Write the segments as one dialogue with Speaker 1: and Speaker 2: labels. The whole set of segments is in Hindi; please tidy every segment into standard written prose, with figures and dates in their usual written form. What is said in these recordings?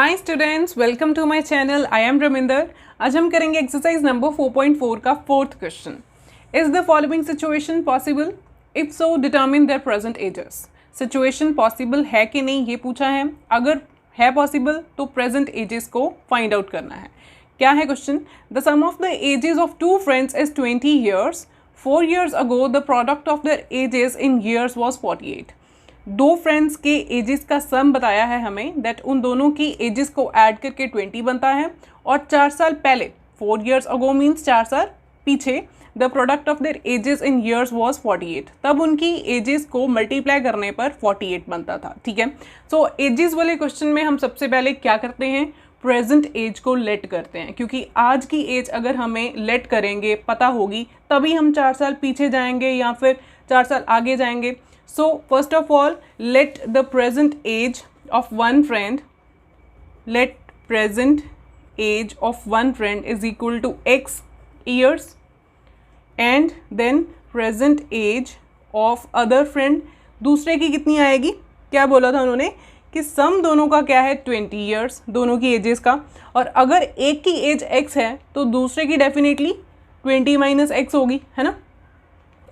Speaker 1: Hi students, welcome to my channel. I am Raminder. आज हम करेंगे एक्सरसाइज नंबर 4.4 का fourth question. Is the following situation possible? If so determine their present ages. Situation possible है कि नहीं ये पूछा है। अगर है पॉसिबल तो प्रेजेंट एजेस को फाइंड आउट करना है। क्या है question? The sum of the ages of two friends is 20 years. 4 years ago the product of their ages in years was 48। दो फ्रेंड्स के एजेस का सम बताया है हमें, दैट उन दोनों की एजेस को ऐड करके 20 बनता है। और 4 साल पहले, 4 years ago मीन्स 4 साल पीछे, the product of their ages in years was 48। तब उनकी एजेस को मल्टीप्लाई करने पर 48 बनता था। ठीक है, सो एजेस वाले क्वेश्चन में हम सबसे पहले क्या करते हैं? प्रेजेंट एज को लेट करते हैं, क्योंकि आज की एज अगर हमें लेट करेंगे, पता होगी, तभी हम 4 साल पीछे जाएंगे या फिर 4 साल आगे जाएंगे। So first of all, let the present age of one friend is equal to x years, and then present age of other friend, दूसरे की कितनी आएगी? क्या बोला था उन्होंने कि सम दोनों का क्या है? 20 years, दोनों की एजेस का। और अगर एक की एज x है तो दूसरे की डेफिनेटली 20 माइनस x होगी, है ना।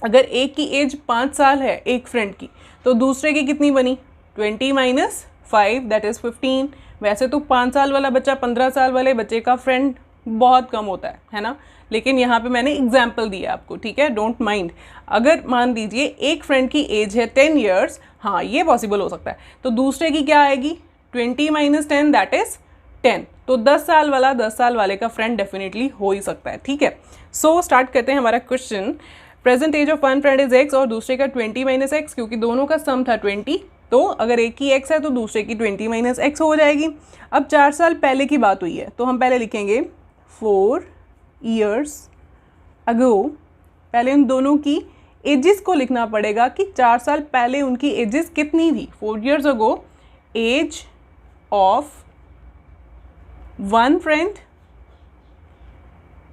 Speaker 1: अगर एक की एज 5 साल है एक फ्रेंड की, तो दूसरे की कितनी बनी? 20 माइनस 5 दैट इज़ 15। वैसे तो 5 साल वाला बच्चा 15 साल वाले बच्चे का फ्रेंड बहुत कम होता है ना, लेकिन यहाँ पे मैंने एग्जाम्पल दिया आपको, ठीक है, डोंट माइंड। अगर मान लीजिए एक फ्रेंड की एज है 10 years, हाँ ये पॉसिबल हो सकता है, तो दूसरे की क्या आएगी? 20 माइनस 10 दैट इज़ 10। तो 10 साल वाला 10 साल वाले का फ्रेंड डेफिनेटली हो ही सकता है। ठीक है, सो स्टार्ट करते हैं हमारा question. Present age of one friend is x और दूसरे का 20 माइनस एक्स, क्योंकि दोनों का सम था 20, तो अगर एक की एक्स है तो दूसरे की 20 माइनस एक्स हो जाएगी। अब 4 साल पहले की बात हुई है, तो हम पहले लिखेंगे 4 years ago। पहले उन दोनों की एजेस को लिखना पड़ेगा कि 4 साल पहले उनकी एजेस कितनी थी। 4 years ago age of one friend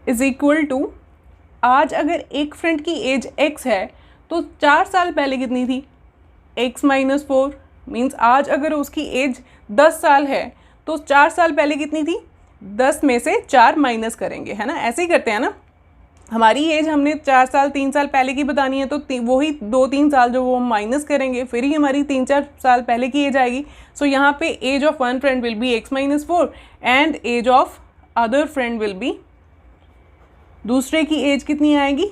Speaker 1: is equal to, आज अगर एक फ्रेंड की एज x है तो 4 साल पहले कितनी थी? x माइनस 4 मीन्स आज अगर उसकी एज 10 साल है तो 4 साल पहले कितनी थी? 10 में से 4 माइनस करेंगे, है ना। ऐसे ही करते हैं ना। हमारी एज हमने 4 साल 3 साल पहले की बतानी है, तो वही 2-3 साल जो वो हम माइनस करेंगे, फिर ही हमारी 3-4 साल पहले की एज आएगी। सो यहाँ पे age of one friend will be x minus 4 and age of other friend will be, दूसरे की एज कितनी आएगी?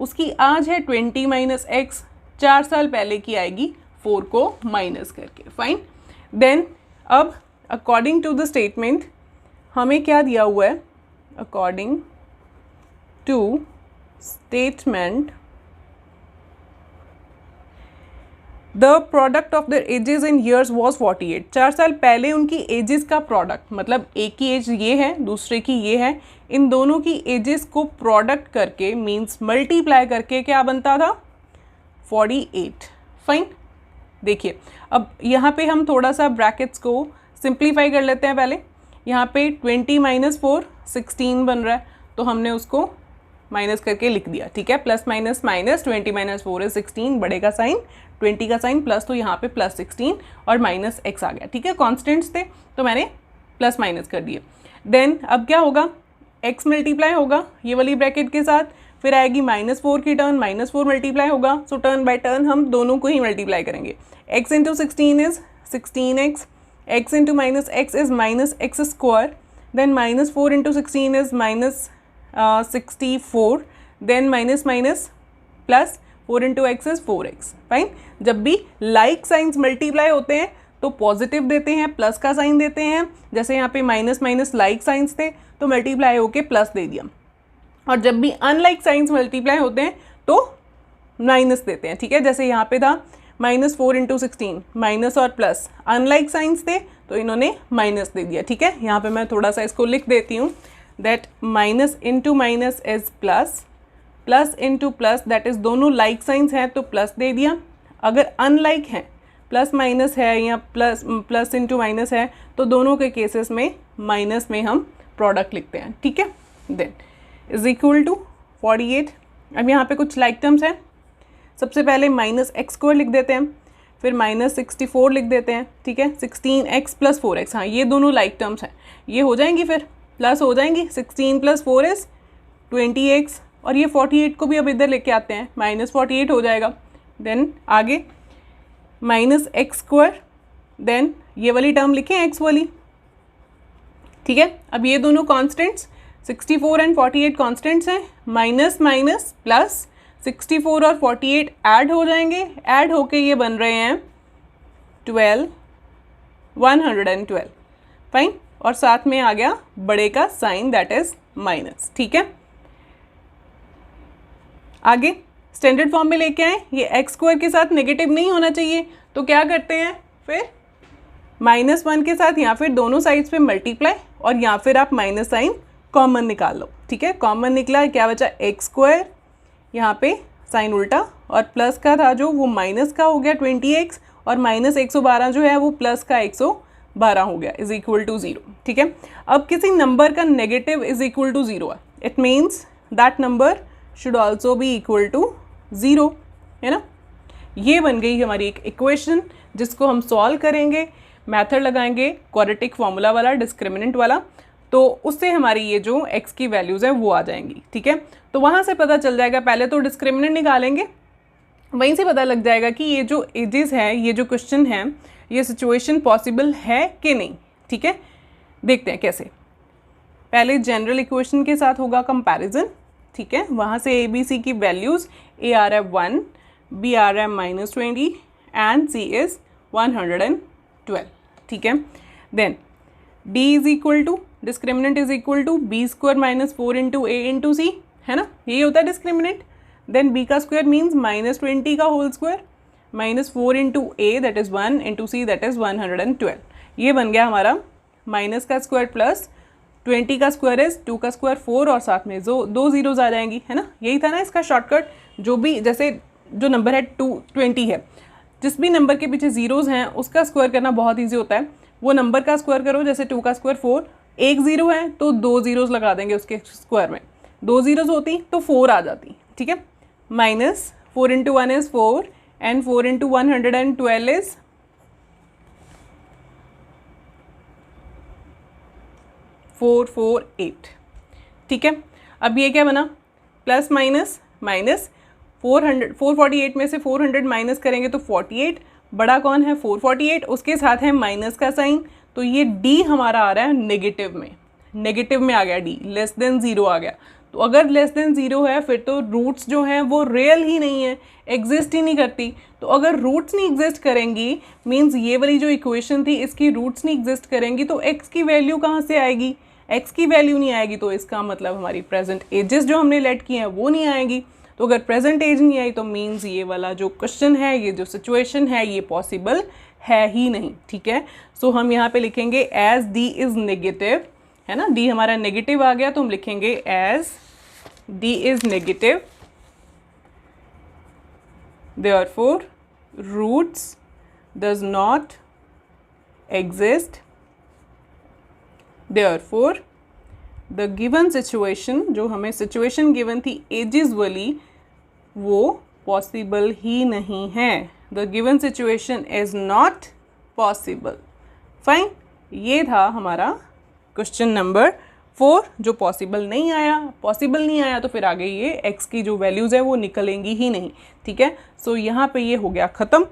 Speaker 1: उसकी आज है 20 माइनस एक्स, 4 साल पहले की आएगी 4 को माइनस करके। फाइन। देन अब अकॉर्डिंग टू द स्टेटमेंट हमें क्या दिया हुआ है? According to statement the product of their ages in years was 48। 4 साल पहले उनकी एजेस का प्रोडक्ट, मतलब एक की एज ये है दूसरे की ये है, इन दोनों की एजेस को प्रोडक्ट करके मीन्स मल्टीप्लाई करके क्या बनता था? 48। फाइन। देखिए अब यहाँ पे हम थोड़ा सा ब्रैकेट्स को सिंप्लीफाई कर लेते हैं। पहले यहाँ पे 20 माइनस 4 16 बन रहा है, तो हमने उसको माइनस करके लिख दिया। ठीक है, प्लस माइनस माइनस, 20 माइनस 4 है 16, बड़े का साइन 20 का साइन प्लस, तो यहाँ पे प्लस 16 और माइनस एक्स आ गया। ठीक है, कॉन्स्टेंट्स थे तो मैंने प्लस माइनस कर दिए। देन अब क्या होगा? x मल्टीप्लाई होगा ये वाली ब्रैकेट के साथ, फिर आएगी -4 की टर्न, -4 मल्टीप्लाई होगा। सो टर्न बाय टर्न हम दोनों को ही मल्टीप्लाई करेंगे। x into 16 is 16x, x into minus x is minus x square, then -4 into 16 is minus 64, then minus minus plus 4 into x is 4x। Fine. जब भी लाइक साइंस मल्टीप्लाई होते हैं तो पॉजिटिव देते हैं, प्लस का साइन देते हैं। जैसे यहाँ पे माइनस माइनस लाइक साइंस थे तो मल्टीप्लाई होके प्लस दे दिया, और जब भी अनलाइक साइंस मल्टीप्लाई होते हैं तो माइनस देते हैं। ठीक है, जैसे यहाँ पे था -4 इंटू 16, माइनस और प्लस, अनलाइक साइंस थे तो इन्होंने माइनस दे दिया। ठीक है, यहाँ पे मैं थोड़ा सा इसको लिख देती हूँ, that minus into minus is plus, plus into plus that is दोनों लाइक साइंस हैं तो प्लस दे दिया। अगर अनलाइक हैं, प्लस माइनस है या प्लस इंटू माइनस है, तो दोनों के केसेस में माइनस में हम प्रोडक्ट लिखते हैं। ठीक है, देन इज इक्वल टू 48। अब यहाँ पे कुछ लाइक टर्म्स हैं। सबसे पहले -x² लिख देते हैं। फिर -64 लिख देते हैं, ठीक है। 16x + 4x, हाँ ये दोनों लाइक टर्म्स हैं, ये हो जाएंगी, फिर प्लस हो जाएंगी। 16 + 4 इज़ 20x, और ये 48 को भी अब इधर लेके आते हैं, -48 हो जाएगा। देन आगे -x², देन ये वाली टर्म लिखें x वाली, ठीक है। अब ये दोनों कॉन्स्टेंट्स 64 एंड 48 कॉन्स्टेंट्स हैं, माइनस माइनस प्लस 64 और 48 ऐड हो जाएंगे, ऐड होके ये बन रहे हैं 112, फाइन। और साथ में आ गया बड़े का साइन, दैट इज माइनस, ठीक है। आगे स्टैंडर्ड फॉर्म में लेके आए, ये x² के साथ नेगेटिव नहीं होना चाहिए, तो क्या करते हैं फिर -1 के साथ या फिर दोनों साइड्स पे मल्टीप्लाई, और या फिर आप माइनस साइन कॉमन निकाल लो, ठीक है। कॉमन निकला, क्या बचा x², यहाँ पे साइन उल्टा, और प्लस का था जो वो माइनस का हो गया 20x, और -112 जो है वो प्लस का 112 हो गया, इज इक्वल टू 0, ठीक है। अब किसी नंबर का नेगेटिव इज इक्वल टू 0 है, it means that number should also be equal to 0, है ना। ये बन गई हमारी एक इक्वेशन जिसको हम सॉल्व करेंगे, मेथड लगाएंगे क्वाड्रेटिक फॉर्मूला वाला, डिस्क्रिमिनेंट वाला, तो उससे हमारी ये जो x की वैल्यूज़ है वो आ जाएंगी, ठीक है। तो वहाँ से पता चल जाएगा, पहले तो डिस्क्रिमिनेंट निकालेंगे, वहीं से पता लग जाएगा कि ये जो एजेस है, ये जो क्वेश्चन है, ये सिचुएशन पॉसिबल है कि नहीं, ठीक है। देखते हैं कैसे। पहले जनरल इक्वेशन के साथ होगा कंपैरिजन, ठीक है। वहाँ से ए बी सी की वैल्यूज़, ए आर है 1, बी आर है -20 एंड सी इज़ 112, ठीक है। Then d is equal to, discriminant is equal to b² - 4 × a × c, है ना, यही होता है डिस्क्रिमिनेंट। देन b का स्क्वायर मीन्स -20 का whole square, -4 × a that is 1 × c that is 112, ये बन गया हमारा माइनस का स्क्वायर प्लस 20 का स्क्वायर इज 2 का स्क्वायर 4, और साथ में जो 2 जीरोज़ आ जाएंगी, है ना। यही था ना इसका शॉर्टकट, जो भी जैसे जो नंबर है 20 है, जिस भी नंबर के पीछे जीरोज़ हैं उसका स्क्वायर करना बहुत ईजी होता है। वो नंबर का स्क्वायर करो, जैसे 2 का स्क्वायर 4, एक ज़ीरो है तो 2 जीरोज़ लगा देंगे उसके स्क्वायर में, 2 जीरोज़ होती तो 4 आ जाती, ठीक है। -4 × 1 इज़ 4 एंड 4 × 112 इज़ 448, ठीक है। अब ये क्या बना, प्लस माइनस माइनस, 448 में से 400 माइनस करेंगे तो 48, बड़ा कौन है 448, उसके साथ है माइनस का साइन, तो ये d हमारा आ रहा है नेगेटिव में आ गया, d लेस देन 0 आ गया। तो अगर लेस देन 0 है फिर तो रूट्स जो हैं वो रियल ही नहीं है, एग्जिस्ट ही नहीं करती। तो अगर रूट्स नहीं एग्जिस्ट करेंगी मीन्स ये वाली जो इक्वेशन थी इसकी रूट्स नहीं एग्जिस्ट करेंगी, तो x की वैल्यू कहाँ से आएगी, x की वैल्यू नहीं आएगी, तो इसका मतलब हमारी प्रेजेंट एजेस जो हमने लेट की हैं वो नहीं आएगी। तो अगर प्रेजेंट एज नहीं आई तो मीन्स ये वाला जो क्वेश्चन है, ये जो सिचुएशन है, ये पॉसिबल है ही नहीं, ठीक है। सो हम यहाँ पे लिखेंगे एज d इज़ नेगेटिव, है ना, d हमारा नेगेटिव आ गया तो हम लिखेंगे as d is negative, therefore roots does not exist, therefore the given situation, जो हमें सिचुएशन गिवन थी एजेस वाली, वो पॉसिबल ही नहीं है, the given situation is not possible, fine. ये था हमारा क्वेश्चन नंबर 4 जो पॉसिबल नहीं आया तो फिर आगे ये x की जो वैल्यूज़ है वो निकलेंगी ही नहीं, ठीक है। सो यहाँ पे ये हो गया ख़त्म।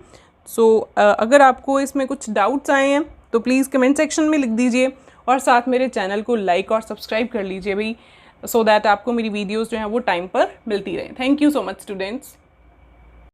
Speaker 1: सो अगर आपको इसमें कुछ डाउट्स आए हैं तो प्लीज़ कमेंट सेक्शन में लिख दीजिए, और साथ मेरे चैनल को लाइक और सब्सक्राइब कर लीजिए भाई, सो दैट आपको मेरी वीडियोज़ जो हैं वो टाइम पर मिलती रहे। Thank you so much students.